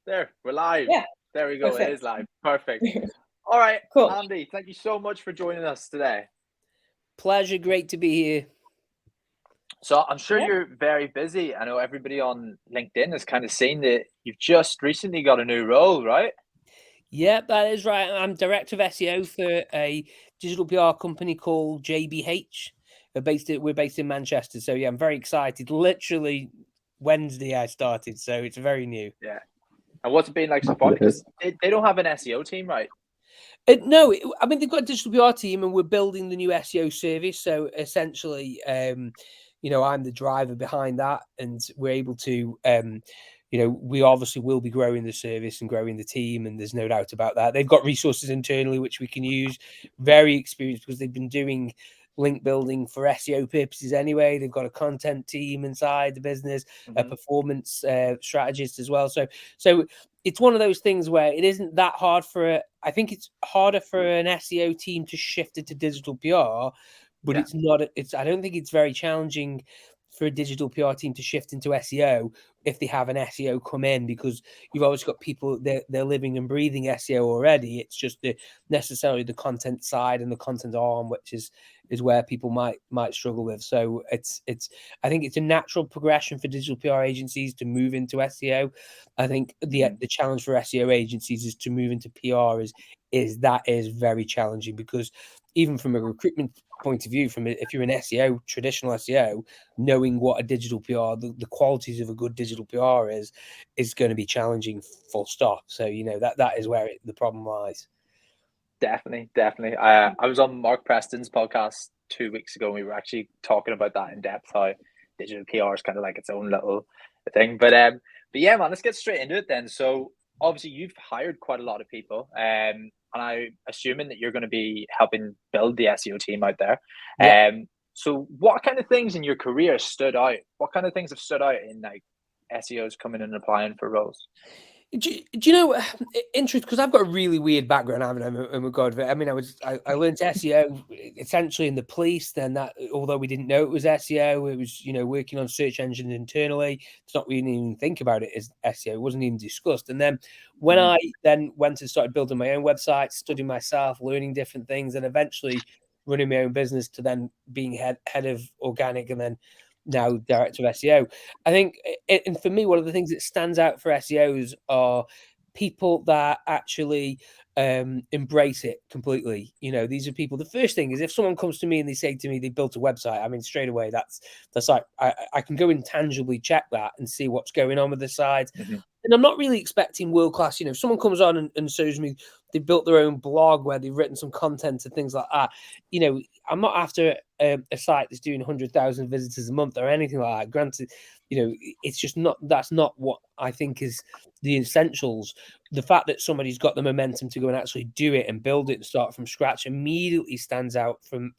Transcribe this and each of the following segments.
There, we're live. Yeah, There we go. It is perfect. live. Perfect. All right, Cool. Andy, thank you so much for joining us today. Pleasure. Great to be here. So I'm sure Yeah. you're very busy. I know everybody on LinkedIn has kind of seen that you've just recently got a new role, right? Yeah, that is right. I'm director of SEO for a digital PR company called JBH. We're based in Manchester. So yeah, I'm very excited. Literally Wednesday I started, so it's very new. Yeah. And what's it been like so far? Because they don't have an SEO team, right? No, I mean they've got a digital PR team, and we're building the new SEO service. So essentially, I'm the driver behind that, and we're able to, we obviously will be growing the service and growing the team, and there's no doubt about that. They've got resources internally which we can use, very experienced because they've been doing link building for SEO purposes anyway. They've got a content team inside the business, a performance strategist as well. So it's one of those things where it isn't that hard I think it's harder for an SEO team to shift it to digital PR, but Yeah. it's not. I don't think it's very challenging for a digital PR team to shift into SEO if they have an SEO come in, because you've always got people they're living and breathing SEO already. It's just necessarily the content side and the content arm, which is where people might struggle with. So I think it's a natural progression for digital PR agencies to move into SEO. I think the challenge for SEO agencies is to move into PR is very challenging, because even from a recruitment point of view, if you're an SEO, traditional SEO, knowing what a digital PR, the qualities of a good digital PR is going to be challenging, full stop. So that is where the problem lies. Definitely. I was on Mark Preston's podcast 2 weeks ago, and we were actually talking about that in depth, how digital PR is kind of like its own little thing. But yeah, man, let's get straight into it then. So obviously you've hired quite a lot of people, and I'm assuming that you're going to be helping build the SEO team out there. Yeah. So what kind of things in your career stood out? What kind of things have stood out in like SEOs coming and applying for roles? Do you know, interesting, because I've got a really weird background, haven't I? Oh my God. I mean, I learned SEO essentially in the police. Then that, although we didn't know it was SEO, it was, working on search engines internally. It's not really even think about it as SEO. It wasn't even discussed. And then when I then went and started building my own website, studying myself, learning different things, and eventually running my own business, to then being head of organic, and then now director of SEO. I think, and for me, one of the things that stands out for SEOs are people that actually embrace it completely. These are people. The first thing is, if someone comes to me and they say to me they built a website, I mean, straight away, that's like I can go and tangibly check that and see what's going on with the site. And I'm not really expecting world class. If someone comes on and shows me they built their own blog where they've written some content and things like that, I'm not after a site that's doing 100,000 visitors a month or anything like that. Granted, it's just not. That's not what I think is the essentials. The fact that somebody's got the momentum to go and actually do it and build it and start from scratch immediately stands out from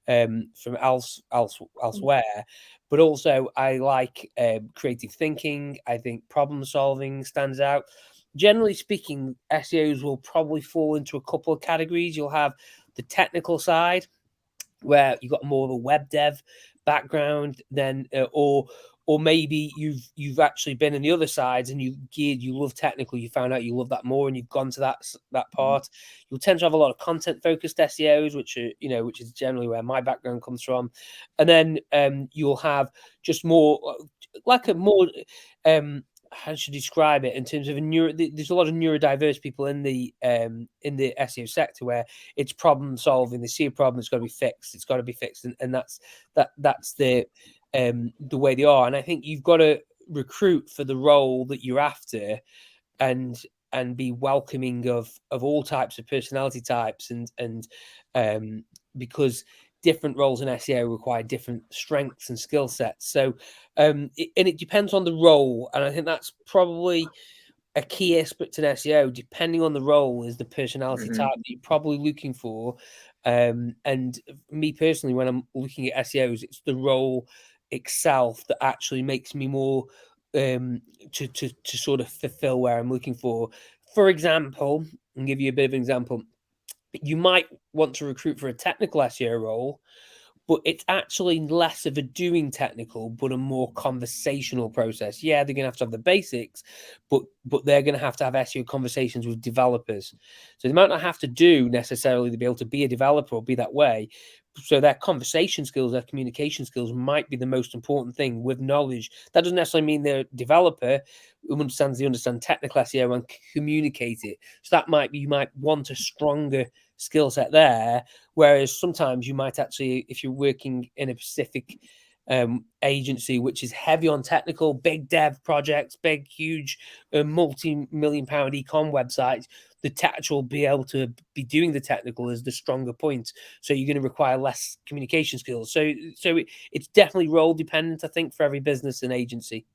elsewhere. But also, I like creative thinking. I think problem solving stands out. Generally speaking, SEOs will probably fall into a couple of categories. You'll have the technical side, where you've got more of a web dev background, than or maybe you've actually been in the other sides and you love technical, you found out you love that more and you've gone to that part. You'll tend to have a lot of content focused SEOs, which is generally where my background comes from. And then you'll have just more like a more how should I describe it, in terms of there's a lot of neurodiverse people in the SEO sector, where it's problem solving. They see a problem, it's got to be fixed, and that's the way they are. And I think you've got to recruit for the role that you're after, and be welcoming of all types of personality types, and because different roles in SEO require different strengths and skill sets. So, and it depends on the role. And I think that's probably a key aspect in SEO. Depending on the role, is the personality type that you're probably looking for. And me personally, when I'm looking at SEOs, it's the role itself that actually makes me more to sort of fulfill where I'm looking for. For example, I'll give you a bit of an example. You might want to recruit for a technical SEO role, but it's actually less of a doing technical, but a more conversational process. Yeah, they're going to have the basics, but they're going to have SEO conversations with developers. So they might not have to do necessarily to be able to be a developer or be that way. So their conversation skills, their communication skills might be the most important thing with knowledge. That doesn't necessarily mean they're a developer who understand technical SEO and communicate it. So that might be, you might want a stronger skill set there. Whereas sometimes you might actually, if you're working in a specific agency which is heavy on technical, big dev projects, big, huge, multi-million-pound e-com websites, the technical be able to be doing the technical is the stronger point. So you're going to require less communication skills. So it's definitely role dependent, I think, for every business and agency.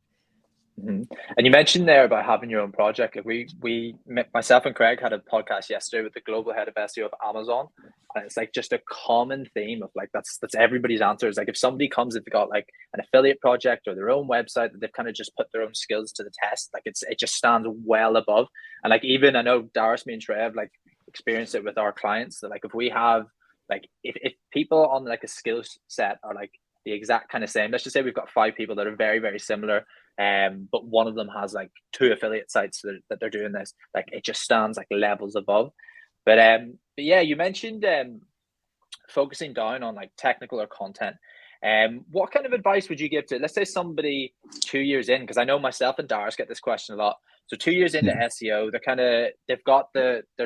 Mm-hmm. And you mentioned there about having your own project. Like myself and Craig had a podcast yesterday with the global head of SEO of Amazon, and it's like just a common theme of like that's everybody's answer is like if somebody comes, if they got like an affiliate project or their own website that they've kind of just put their own skills to the test, like it just stands well above. And like even I know Darius, me and Trev like experience it with our clients that like if we have like if people on like a skill set are like the exact kind of same, let's just say we've got 5 people that are very, very similar. But one of them has like 2 affiliate sites that they're doing this. Like it just stands like levels above. But yeah, you mentioned focusing down on like technical or content. What kind of advice would you give to, let's say somebody 2 years in, because I know myself and Darius get this question a lot. So 2 years into SEO, they're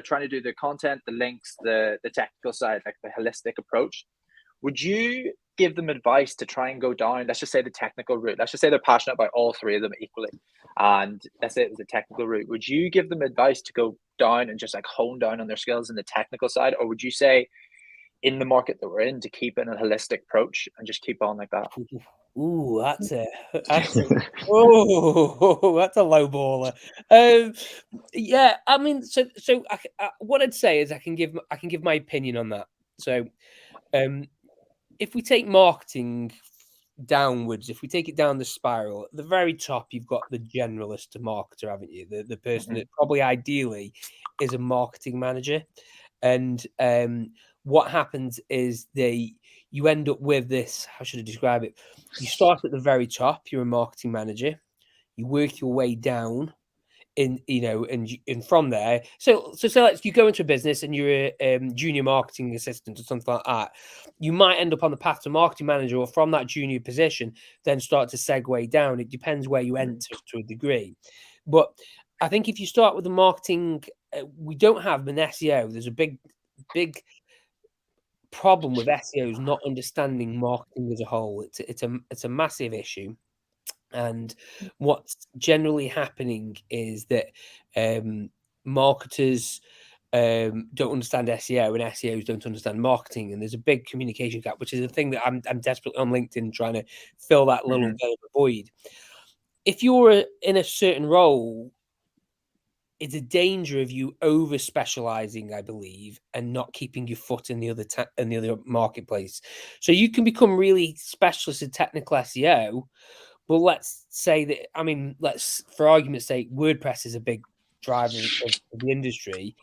trying to do the content, the links, the technical side, like the holistic approach. Would you give them advice to try and go down, let's just say the technical route? Let's just say they're passionate about all 3 of them equally. And let's say it was the technical route. Would you give them advice to go down and just like hone down on their skills in the technical side? Or would you say in the market that we're in to keep in a holistic approach and just keep on like that? Ooh, that's a that's a low baller. Yeah, I mean, so what I'd say is I can give my opinion on that. So, if we take marketing downwards, if we take it down the spiral, at the very top, you've got the generalist marketer, haven't you? The person that probably ideally is a marketing manager. And what happens is you end up with this, how should I describe it? You start at the very top, you're a marketing manager, you work your way down and from there, so let's you go into a business and you're a junior marketing assistant or something like that. You might end up on the path to marketing manager, or from that junior position, then start to segue down. It depends where you enter to a degree, but I think if you start with the marketing, we don't have an SEO. There's a big problem with SEOs not understanding marketing as a whole. It's a massive issue. And what's generally happening is that marketers don't understand SEO, and SEOs don't understand marketing, and there's a big communication gap, which is a thing that I'm desperately on LinkedIn trying to fill that little bit of a void. If you're in a certain role, it's a danger of you over specializing, I believe, and not keeping your foot in the other marketplace. So you can become really specialist in technical SEO. But let's say that, I mean, for argument's sake, WordPress is a big driver of the industry.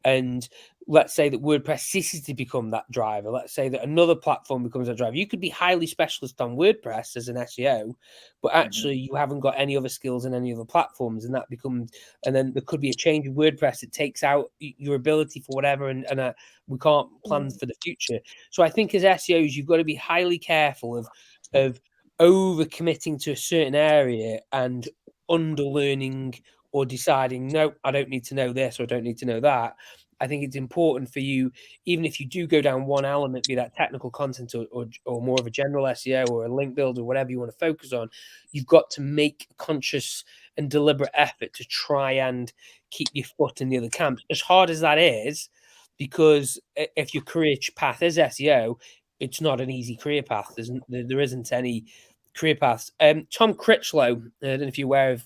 And let's say that WordPress ceases to become that driver. Let's say that another platform becomes a driver. You could be highly specialist on WordPress as an SEO, but actually you haven't got any other skills in any other platforms. And then there could be a change in WordPress. It takes out your ability for whatever. And we can't plan for the future. So I think as SEOs, you've got to be highly careful of over committing to a certain area and underlearning or deciding, no, I don't need to know this or I don't need to know that. I think it's important for you, even if you do go down one element, be that technical content or more of a general SEO or a link build or whatever you want to focus on, you've got to make a conscious and deliberate effort to try and keep your foot in the other camp. As hard as that is, because if your career path is SEO, it's not an easy career path. There isn't any career paths. Tom Critchlow, I don't know if you're aware of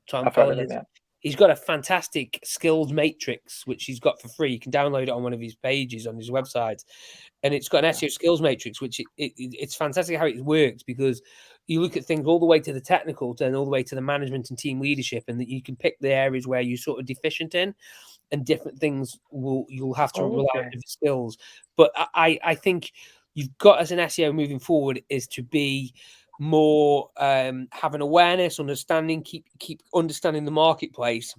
Tom. I've heard of him, yeah. He's got a fantastic skills matrix, which he's got for free. You can download it on one of his pages on his website. And it's got an SEO skills matrix, which it's fantastic how it works, because you look at things all the way to the technical and all the way to the management and team leadership, and that you can pick the areas where you're sort of deficient in, and different things you'll have to rely on different skills. But I think you've got as an SEO moving forward is to be more have an awareness, understanding, keep understanding the marketplace.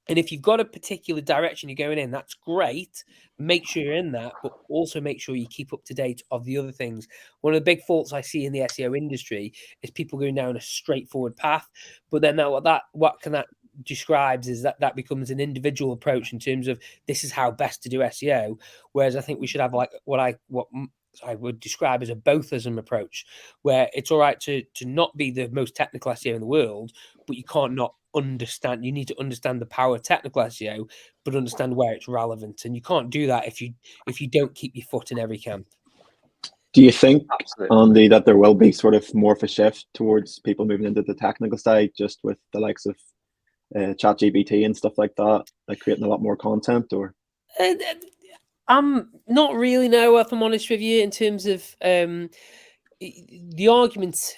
And if you've got a particular direction you're going in, that's great. Make sure you're in that, but also make sure you keep up to date of the other things. One of the big faults I see in the SEO industry is people going down a straightforward path, but then what that describes is that becomes an individual approach in terms of this is how best to do SEO. Whereas I think we should have like what I would describe as a bothism approach, where it's all right to not be the most technical SEO in the world, but you can't not understand. You need to understand the power of technical SEO, but understand where it's relevant. And you can't do that if you don't keep your foot in every camp. Do you think, Absolutely. Andy, that there will be sort of more of a shift towards people moving into the technical side, just with the likes of ChatGPT and stuff like that, like creating a lot more content? Or I'm not really, no, if I'm honest with you, in terms of the argument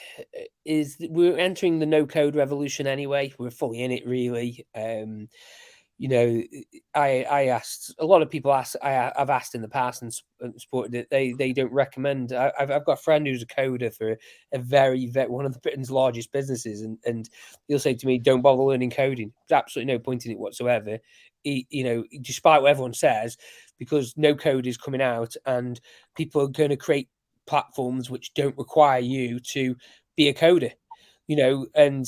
is that we're entering the no-code revolution anyway. We're fully in it, really. You know, I asked a lot of people. I've asked in the past and supported it. They don't recommend. I've got a friend who's a coder for a very one of the Britain's largest businesses, and he'll say to me, "Don't bother learning coding. There's absolutely no point in it whatsoever." Despite what everyone says, because no code is coming out, and people are going to create platforms which don't require you to be a coder. And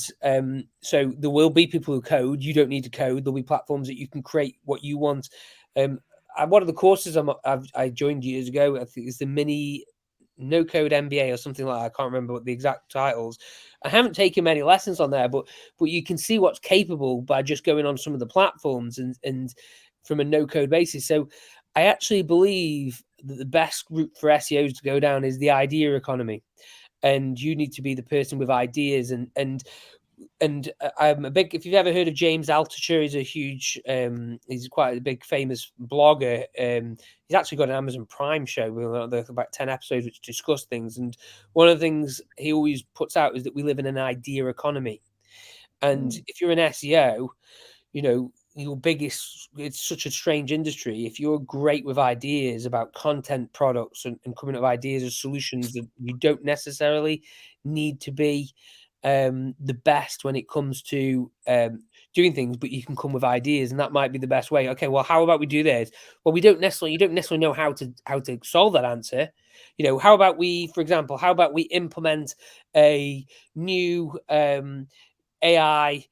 so there will be people who code. You don't need to code. There'll be platforms that you can create what you want. One of the courses I joined years ago, I think it's the mini no code MBA or something like that. I can't remember what the exact titles. I haven't taken many lessons on there, but you can see what's capable by just going on some of the platforms and from a no code basis. So I actually believe that the best route for SEOs to go down is the idea economy. And you need to be the person with ideas and I'm a big, if you've ever heard of James Altucher, he's a huge he's quite a big famous blogger. He's actually got an Amazon Prime show with about 10 episodes which discuss things, and one of the things he always puts out is that we live in an idea economy. And if you're an SEO, your biggest, it's such a strange industry. If you're great with ideas about content products and coming up with ideas or solutions, that you don't necessarily need to be the best when it comes to doing things, but you can come with ideas, and that might be the best way. Okay, well, how about we do this? Well, you don't necessarily know how to solve that answer. How about for example, how about we implement a new AI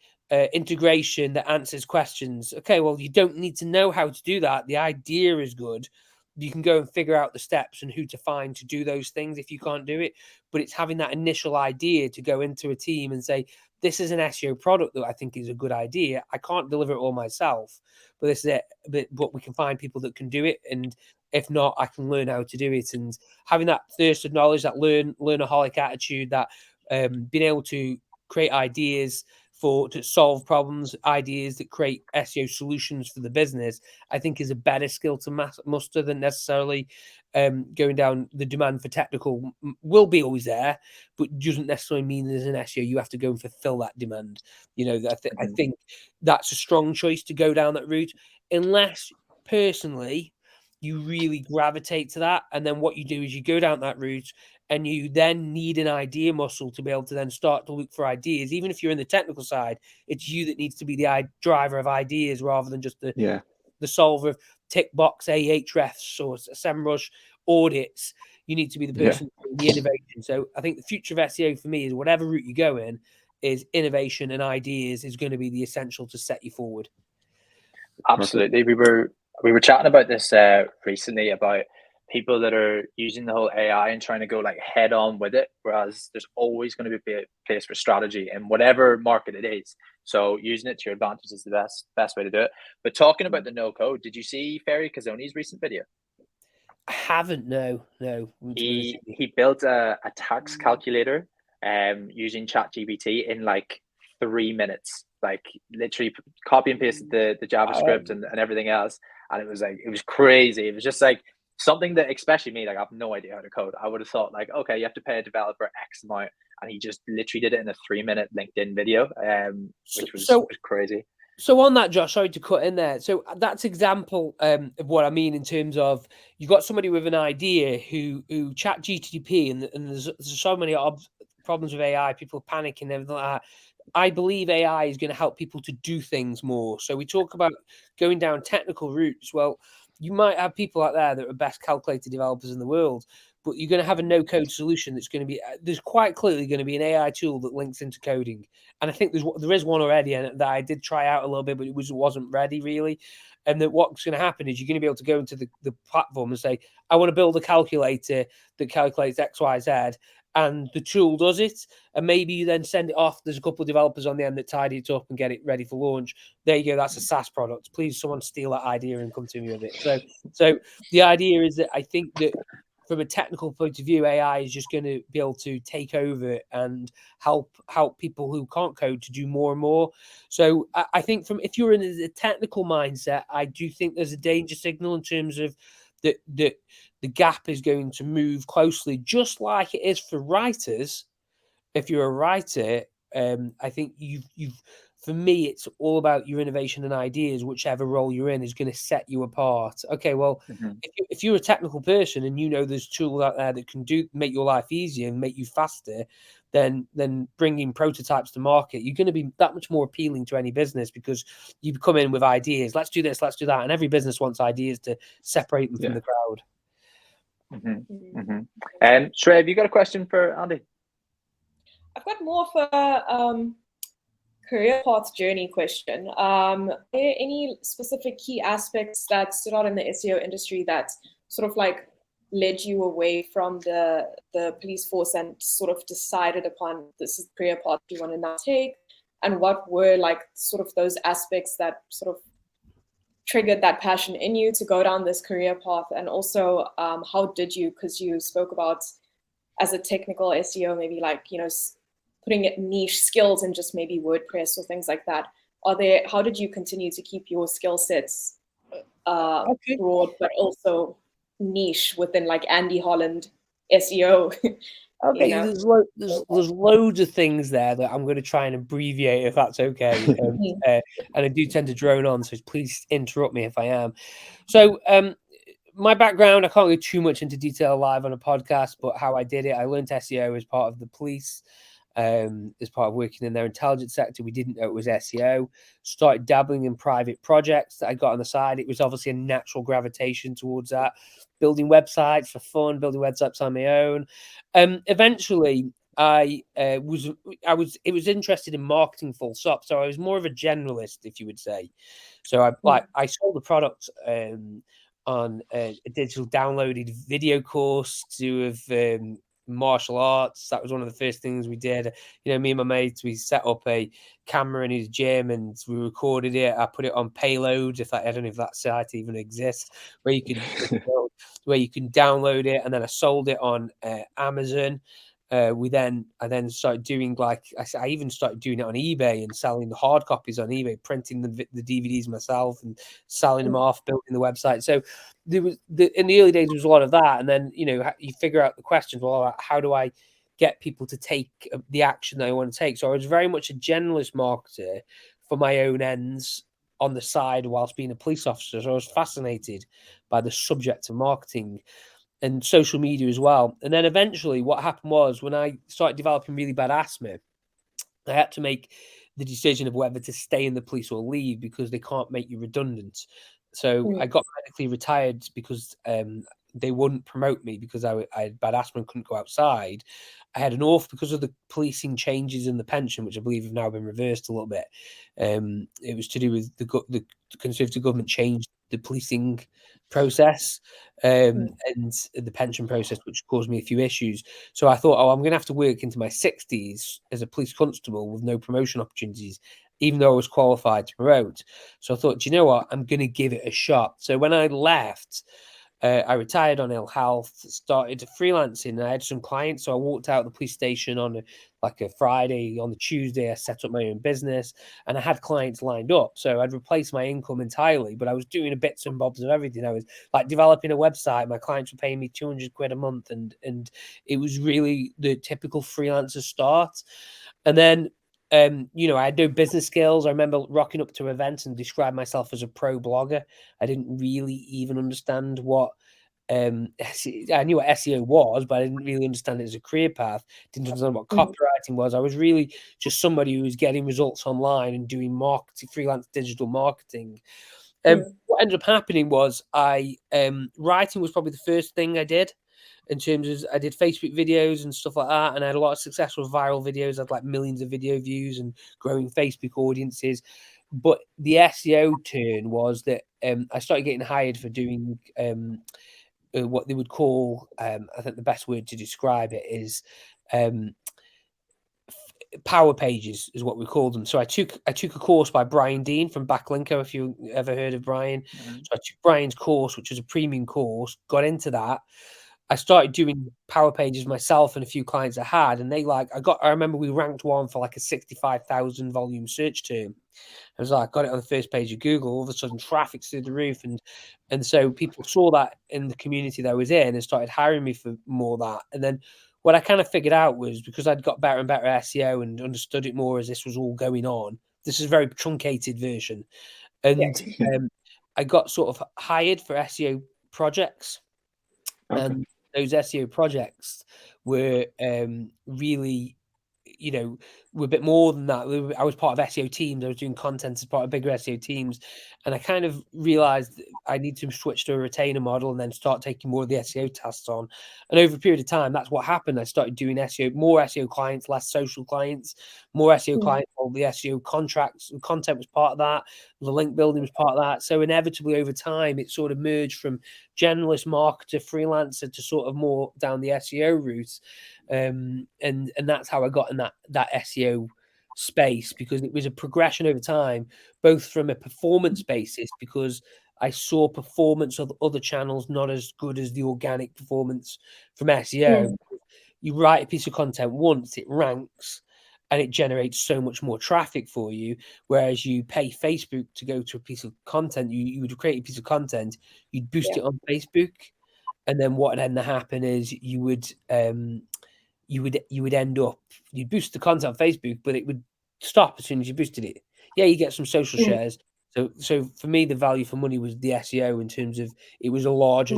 integration that answers questions? Okay, well, you don't need to know how to do that. The idea is good. You can go and figure out the steps and who to find to do those things if you can't do it. But it's having that initial idea to go into a team and say, this is an SEO product that I think is a good idea. I can't deliver it all myself, but this is it. But we can find people that can do it. And if not, I can learn how to do it. And having that thirst of knowledge, that learnaholic attitude, that being able to create ideas to solve problems, ideas that create SEO solutions for the business, I think is a better skill to muster than necessarily going down the demand for technical. Will be always there, but doesn't necessarily mean as an SEO you have to go and fulfill that demand. I think that's a strong choice to go down that route, unless personally you really gravitate to that. And then what you do is you go down that route and you then need an idea muscle to be able to then start to look for ideas. Even if you're in the technical side, it's you that needs to be the driver of ideas rather than just the solver of tick box Ahrefs or SEMrush audits. You need to be the person doing the innovation. So I think the future of SEO for me is whatever route you go in, is innovation and ideas is going to be the essential to set you forward. Absolutely. We were chatting about this recently, about people that are using the whole AI and trying to go like head on with it, whereas there's always going to be a place for strategy in whatever market it is. So using it to your advantage is the best way to do it. But talking about the no code, did you see Ferry Cazzoni's recent video? I haven't. No. He built a tax calculator using ChatGPT in like 3 minutes. Like literally copy and pasted the JavaScript and everything else. And it was crazy. It was just like something that, especially me, like I have no idea how to code. I would have thought like, okay, you have to pay a developer X amount. And he just literally did it in a 3-minute LinkedIn video, which was crazy. So on that, Josh, sorry to cut in there. So that's example of what I mean in terms of you've got somebody with an idea who chat GTP and there's so many problems with AI, people panicking and everything like that. I believe AI is going to help people to do things more. So we talk about going down technical routes. Well, you might have people out there that are best calculator developers in the world, but you're going to have a no-code solution that's going to be, there's quite clearly going to be an AI tool that links into coding. And I think there is one already that I did try out a little bit, but it wasn't ready really. And that what's going to happen is you're going to be able to go into the platform and say, I want to build a calculator that calculates X, Y, Z. And the tool does it, and maybe you then send it off. There's a couple of developers on the end that tidy it up and get it ready for launch. There you go. That's a SaaS product. Please, someone steal that idea and come to me with it. So the idea is that I think that from a technical point of view, AI is just going to be able to take over and help people who can't code to do more and more. So I think if you're in a technical mindset, I do think there's a danger signal in terms of that the gap is going to move closely, just like it is for writers. If you're a writer, I think you've for me, it's all about your innovation and ideas. Whichever role you're in is going to set you apart. Okay, well, if you're a technical person and you know there's tools out there that can make your life easier and make you faster, then bringing prototypes to market, you're going to be that much more appealing to any business because you come in with ideas. Let's do this, let's do that, and every business wants ideas to separate them from the crowd. Shrey, have you got a question for Andy? I've got more of a career path journey question. Are there any specific key aspects that stood out in the SEO industry that sort of like led you away from the police force and sort of decided upon this is the career path you want to now take? And what were like sort of those aspects that sort of triggered that passion in you to go down this career path? And also, how did you, because you spoke about as a technical SEO, maybe like, you know, putting it niche skills in just maybe WordPress or things like that. How did you continue to keep your skill sets broad, but also niche within like Andy Holland SEO? Okay, you know? there's loads of things there that I'm going to try and abbreviate if that's okay. And I do tend to drone on, so please interrupt me if I am. So my background, I can't go too much into detail live on a podcast, but how I did it, I learned SEO as part of the police. As part of working in their intelligence sector, we didn't know it was SEO. Started dabbling in private projects that I got on the side. It was obviously a natural gravitation towards that. Building websites for fun, building websites on my own. Eventually, I was interested in marketing full stop. So I was more of a generalist, if you would say. So I sold the product on a digital downloaded video course to have martial arts. That was one of the first things we did. You know, me and my mates, we set up a camera in his gym and we recorded it. I put it on Payload. I don't know if that site even exists, where you can download it, and then I sold it on Amazon. I then started doing I even started doing it on eBay and selling the hard copies on eBay, printing the DVDs myself and selling them off, building the website. So there was in the early days there was a lot of that, and then you figure out the questions. Well, how do I get people to take the action that I want to take? So I was very much a generalist marketer for my own ends on the side whilst being a police officer. So I was fascinated by the subject of marketing and social media as well. And then eventually what happened was when I started developing really bad asthma, I had to make the decision of whether to stay in the police or leave because they can't make you redundant. So I got medically retired because they wouldn't promote me because I had bad asthma and couldn't go outside. I had an off because of the policing changes in the pension, which I believe have now been reversed a little bit. It was to do with the Conservative government changed the policing process and the pension process, which caused me a few issues. So I thought, I'm going to have to work into my 60s as a police constable with no promotion opportunities, even though I was qualified to promote. So I thought, do you know what? I'm going to give it a shot. So when I left, I retired on ill health, started freelancing, and I had some clients. So I walked out of the police station on a Friday. On the Tuesday, I set up my own business, and I had clients lined up. So I'd replaced my income entirely, but I was doing a bits and bobs of everything. I was like developing a website. My clients were paying me £200 a month, and it was really the typical freelancer start. And then you know, I had no business skills. I remember rocking up to events and describe myself as a pro blogger. I didn't really even understand what I knew what SEO was, but I didn't really understand it as a career path. Didn't understand what copywriting was. I was really just somebody who was getting results online and doing marketing, freelance digital marketing. What ended up happening was writing was probably the first thing I did. In terms of, I did Facebook videos and stuff like that, and I had a lot of success with viral videos. I had like millions of video views and growing Facebook audiences. But the SEO turn was that I started getting hired for doing what they would call, I think the best word to describe it is power pages is what we call them. So I took a course by Brian Dean from Backlinko, if you ever heard of Brian. So I took Brian's course, which was a premium course, got into that. I started doing power pages myself and a few clients I had, and I remember we ranked one for like a 65,000 volume search term. I was like, got it on the first page of Google. All of a sudden, traffic's through the roof, and so people saw that in the community that I was in and started hiring me for more of that. And then what I kind of figured out was, because I'd got better and better SEO and understood it more as this was all going on. This is a very truncated version, and I got sort of hired for SEO projects, and those SEO projects were really, you know, were a bit more than that. I was part of SEO teams. I was doing content as part of bigger SEO teams. And I kind of realized I need to switch to a retainer model and then start taking more of the SEO tasks on. And over a period of time, that's what happened. I started doing SEO, more SEO clients, less social clients, more SEO clients, all the SEO contracts, content was part of that. The link building was part of that. So inevitably over time, it sort of merged from generalist marketer, freelancer to sort of more down the SEO route. And that's how I got in that SEO space, because it was a progression over time, both from a performance basis, because I saw performance of other channels not as good as the organic performance from SEO. You write a piece of content once, it ranks, and it generates so much more traffic for you. Whereas you pay Facebook to go to a piece of content, you would create a piece of content, you'd boost it on Facebook, and then what would end up happen is you would end up, you'd boost the content on Facebook, but it would stop as soon as you boosted it. Yeah, you get some social shares. So for me, the value for money was the SEO, in terms of it was a larger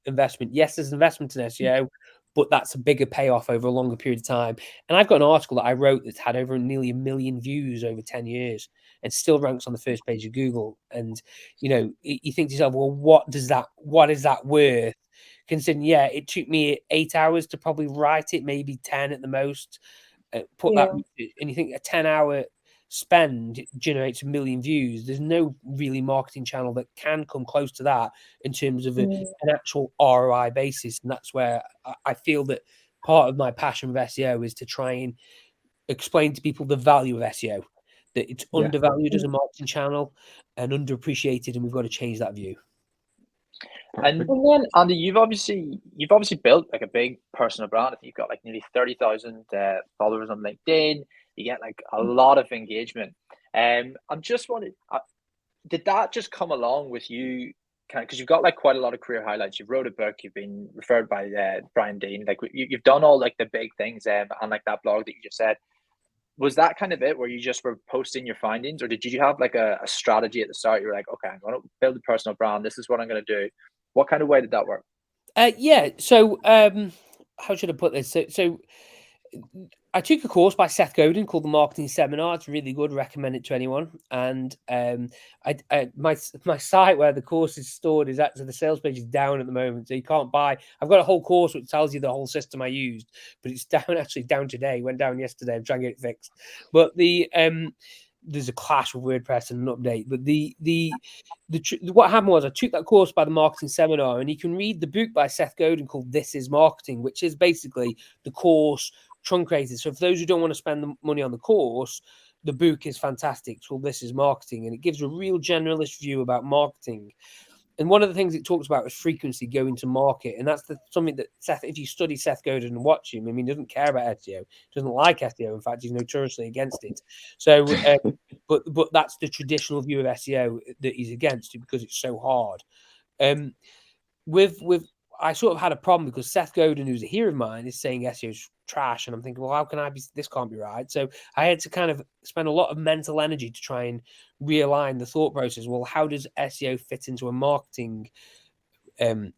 investment. Yes, there's investment in SEO, but that's a bigger payoff over a longer period of time. And I've got an article that I wrote that's had over nearly 1 million views over 10 years and still ranks on the first page of Google. And, you know, you think to yourself, well, what is that worth? Considering, it took me 8 hours to probably write it, maybe 10 at the most. That, and you think a 10-hour spend generates 1 million views. There's no really marketing channel that can come close to that in terms of an actual ROI basis. And that's where I feel that part of my passion with SEO is to try and explain to people the value of SEO, that it's undervalued as a marketing channel and underappreciated, and we've got to change that view. And Andy, you've obviously built like a big personal brand. I think you've got like nearly 30,000 followers on LinkedIn. You get like a lot of engagement. I'm just wondering, did that just come along with you? Because you've got like quite a lot of career highlights. You've wrote a book. You've been referred by Brian Dean. Like you've done all like the big things, and like that blog that you just said. Was that kind of it, where you just were posting your findings, or did you have like a strategy at the start? You were like, okay, I'm going to build a personal brand. This is what I'm going to do. What kind of way did that work? So how should I put this? So I took a course by Seth Godin called the Marketing Seminar. It's really good. Recommend it to anyone. And my site where the course is stored is actually, the sales page is down at the moment, so you can't buy. I've got a whole course which tells you the whole system I used, but it's down today. Went down yesterday. I'm trying to get it fixed. But there's a clash with WordPress and an update. But what happened was I took that course by the Marketing Seminar, and you can read the book by Seth Godin called This Is Marketing, which is basically the course truncated. So for those who don't want to spend the money on the course, the book is fantastic. It's called This Is Marketing, and it gives a real generalist view about marketing. And one of the things it talks about is frequency going to market. And that's something that Seth, if you study Seth Godin and watch him, I mean, he doesn't care about SEO, doesn't like SEO. In fact, he's notoriously against it. So, but that's the traditional view of SEO that he's against it, because it's so hard. I sort of had a problem because Seth Godin, who's a hero of mine, is saying SEO's trash. And I'm thinking, well, how can I be, this can't be right. So I had to kind of spend a lot of mental energy to try and realign the thought process. Well, how does SEO fit into a marketing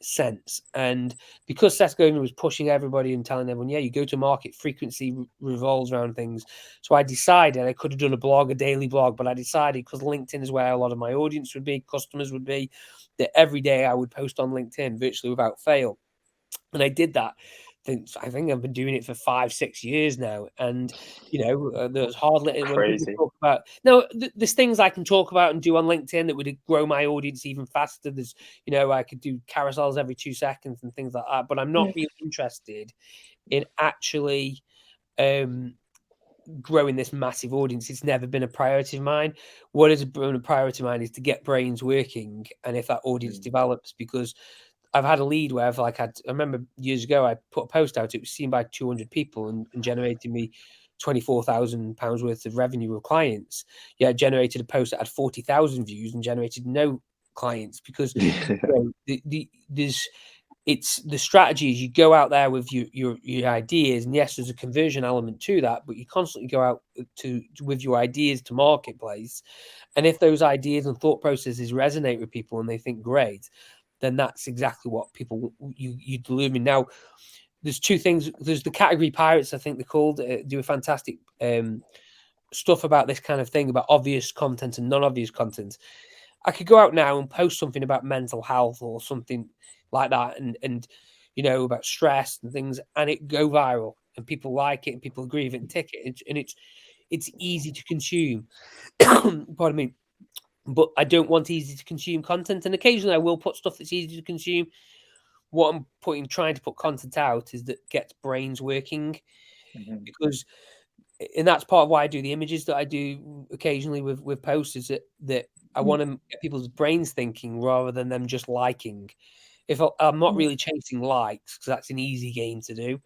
sense? And because Seth Godin was pushing everybody and telling everyone, yeah, you go to market, frequency revolves around things. So I decided I could have done a daily blog, but I decided, because LinkedIn is where a lot of my audience would be, customers would be, that every day I would post on LinkedIn virtually without fail. And I did that. I think I've been doing it for 5-6 years now, and there's hardly when people talk about there's things I can talk about and do on LinkedIn that would grow my audience even faster. There's I could do carousels every 2 seconds and things like that, but I'm not really interested in actually growing this massive audience. It's never been a priority of mine. What has been a priority of mine is to get brains working, and if that audience develops, because I've had a lead where I remember years ago, I put a post out, it was seen by 200 people and generated me £24,000 worth of revenue with clients. Yeah, I generated a post that had 40,000 views and generated no clients, because it's the strategy is you go out there with your ideas, and yes, there's a conversion element to that, but you constantly go out with your ideas to marketplace. And if those ideas and thought processes resonate with people and they think great, then that's exactly what people you deliver. Now, there's two things. There's the category pirates, I think they're called, do a fantastic stuff about this kind of thing, about obvious content and non-obvious content. I could go out now and post something about mental health or something like that, and about stress and things, and it go viral, and people like it, and people agree with it and tick it, and it's easy to consume. Pardon me. But I don't want easy to consume content, and occasionally I will put stuff that's easy to consume. What I'm trying to put content out is that gets brains working, because, and that's part of why I do the images that I do occasionally with posts, is that I want to get people's brains thinking rather than them just liking. If I'm not really chasing likes, because that's an easy game to do,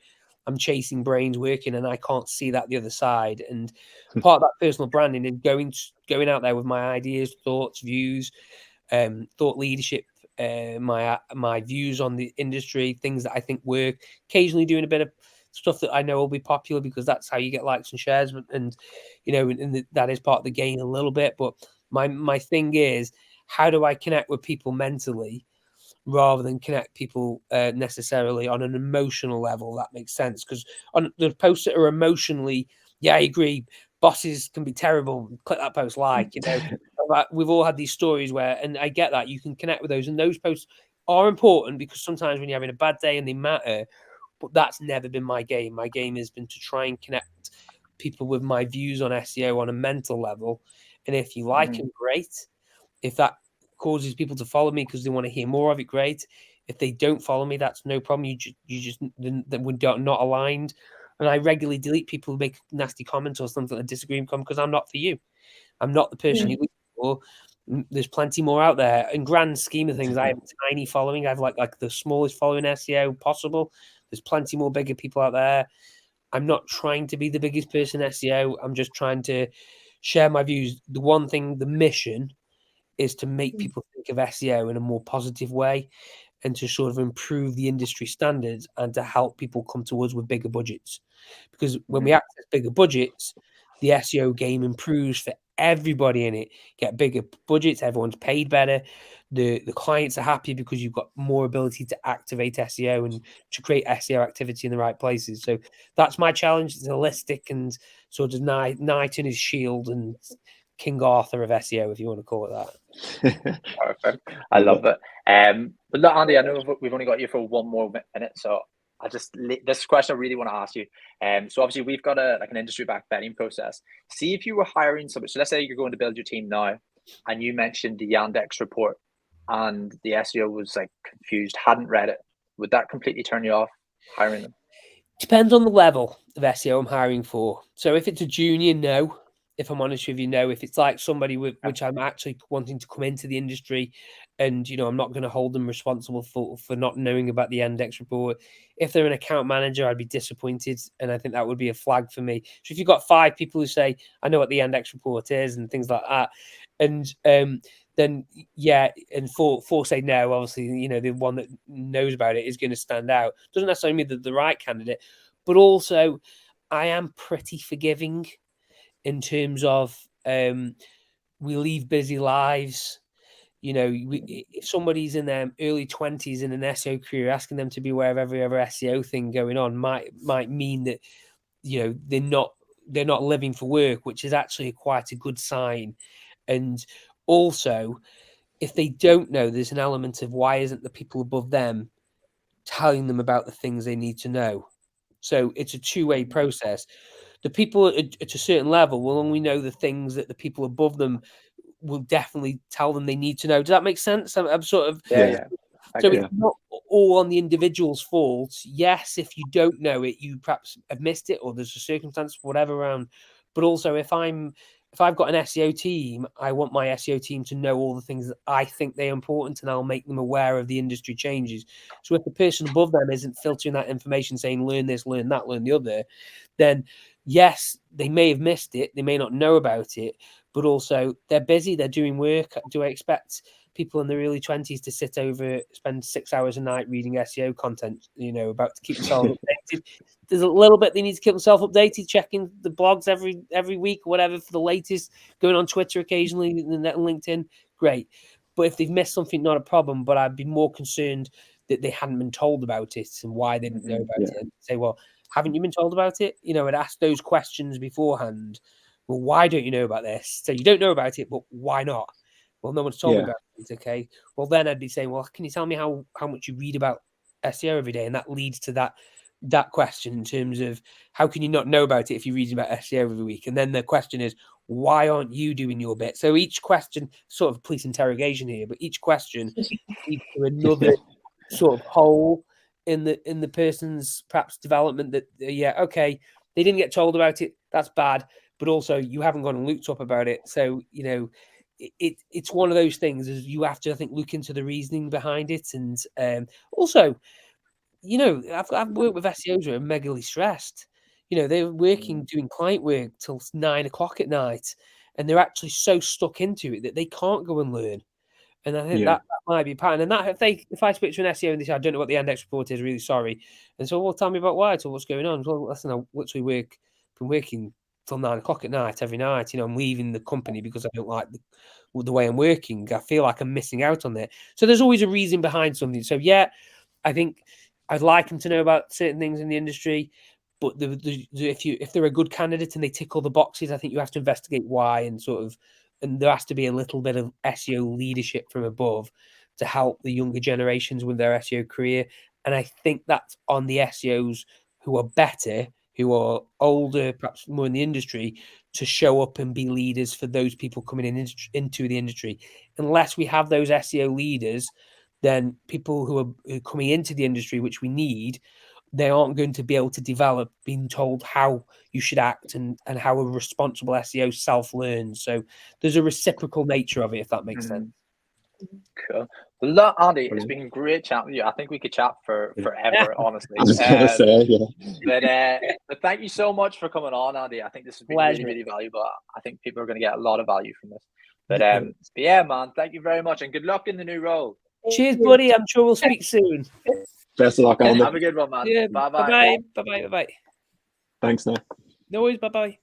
I'm chasing brains working, and I can't see that the other side. And part of that personal branding is going out there with my ideas, thoughts, views, thought leadership, my views on the industry, things that I think work. Occasionally doing a bit of stuff that I know will be popular, because that's how you get likes and shares, and that is part of the game a little bit. But my thing is, how do I connect with people mentally, rather than connect people necessarily on an emotional level? That makes sense, because on the posts that are emotionally, I agree, bosses can be terrible, click that post, we've all had these stories where, and I get that you can connect with those, and those posts are important, because sometimes when you're having a bad day and they matter, but that's never been my game. My game has been to try and connect people with my views on SEO on a mental level, and if you like them, great. If that causes people to follow me because they want to hear more of it, great. If they don't follow me, that's no problem. You just that we're not aligned. And I regularly delete people who make nasty comments or something that disagree with, because I'm not for you. I'm not the person you look for. There's plenty more out there. In grand scheme of things, I have a tiny following. I have like the smallest following SEO possible. There's plenty more bigger people out there. I'm not trying to be the biggest person in SEO. I'm just trying to share my views. The one thing, the mission, is to make people think of SEO in a more positive way, and to sort of improve the industry standards, and to help people come towards with bigger budgets. Because when we access bigger budgets, the SEO game improves for everybody in it. Get bigger budgets, everyone's paid better. The clients are happy because you've got more ability to activate SEO and to create SEO activity in the right places. So that's my challenge. It's holistic and sort of knight in his shield and King Arthur of SEO, if you want to call it that. Perfect. I love it. But look, Andy, I know we've only got you for one more minute, so this question I really want to ask you. So obviously we've got an industry-backed vetting process. See if you were hiring somebody. So let's say you're going to build your team now, and you mentioned the Yandex report, and the SEO was confused, hadn't read it. Would that completely turn you off hiring them? Depends on the level of SEO I'm hiring for. So if it's a junior, no. If I'm honest with you, no. If it's like somebody with which I'm actually wanting to come into the industry, and I'm not going to hold them responsible for not knowing about the Yandex report. If they're an account manager, I'd be disappointed, and I think that would be a flag for me. So if you've got 5 people who say, I know what the Yandex report is and things like that, and then yeah, and for say no, obviously, you know, the one that knows about it is going to stand out. Doesn't necessarily mean that the right candidate, but also I am pretty forgiving in terms of we leave busy lives. You know, if somebody's in their early 20s in an SEO career, asking them to be aware of every other SEO thing going on might mean that, you know, they're not living for work, which is actually quite a good sign. And also, if they don't know, there's an element of why isn't the people above them telling them about the things they need to know? So it's a two-way process. The people at a certain level will only know the things that the people above them will definitely tell them they need to know. Does that make sense? I'm sort of so it's not all on the individual's fault. Yes, if you don't know it, you perhaps have missed it, or there's a circumstance, whatever around. But also, if I've got an SEO team, I want my SEO team to know all the things that I think they're important, and I'll make them aware of the industry changes. So if the person above them isn't filtering that information, saying learn this, learn that, learn the other, then yes, they may have missed it, they may not know about it, but also they're busy, they're doing work. Do I expect people in their early 20s to spend 6 hours a night reading SEO content, you know, about to keep themselves updated? There's a little bit they need to keep themselves updated, checking the blogs every week or whatever for the latest, going on Twitter occasionally and LinkedIn, great. But if they've missed something, not a problem, but I'd be more concerned that they hadn't been told about it and why they didn't know about it, and say, well, haven't you been told about it? You know, and ask those questions beforehand. Well, why don't you know about this? So you don't know about it, but why not? Well, no one's told me about it. Okay. Well, then I'd be saying, well, can you tell me how much you read about SEO every day? And that leads to that question in terms of how can you not know about it if you're reading about SEO every week? And then the question is, why aren't you doing your bit? So each question, sort of police interrogation here, but each question leads to another sort of hole in the person's perhaps development that okay, they didn't get told about it, that's bad, but also you haven't gone and looked up about it. So, you know, it's one of those things is you have to, I think, look into the reasoning behind it. And also, you know, I've worked with SEOs who are megally stressed. You know, they're working, doing client work till 9 o'clock at night, and they're actually so stuck into it that they can't go and learn. And I think that might be a pattern. And that if I speak to an SEO and they say, I don't know what the index report is, really sorry. And so, well, tell me about why. So what's going on? Well, listen, I literally been working till 9 o'clock at night every night. You know, I'm leaving the company because I don't like the way I'm working. I feel like I'm missing out on it. So there's always a reason behind something. So yeah, I think I'd like them to know about certain things in the industry. But if they're a good candidate and they tick all the boxes, I think you have to investigate why and there has to be a little bit of SEO leadership from above to help the younger generations with their SEO career. And I think that's on the SEOs who are better, who are older, perhaps more in the industry, to show up and be leaders for those people coming into the industry. Unless we have those SEO leaders, then people who are coming into the industry, which we need, they aren't going to be able to develop being told how you should act and how a responsible SEO self-learns. So there's a reciprocal nature of it, if that makes sense. Cool. Well, look, Andy, it's been great chatting with you. I think we could chat for forever, honestly. I was going to say, but thank you so much for coming on, Andy. I think this has been really, really valuable. I think people are going to get a lot of value from this. But yeah, man, thank you very much, and good luck in the new role. Cheers, buddy. I'm sure we'll speak soon. Best of luck, Andy. Have a good one, man. Yeah, Bye-bye. Bye-bye. Thanks, now. No worries. Bye-bye.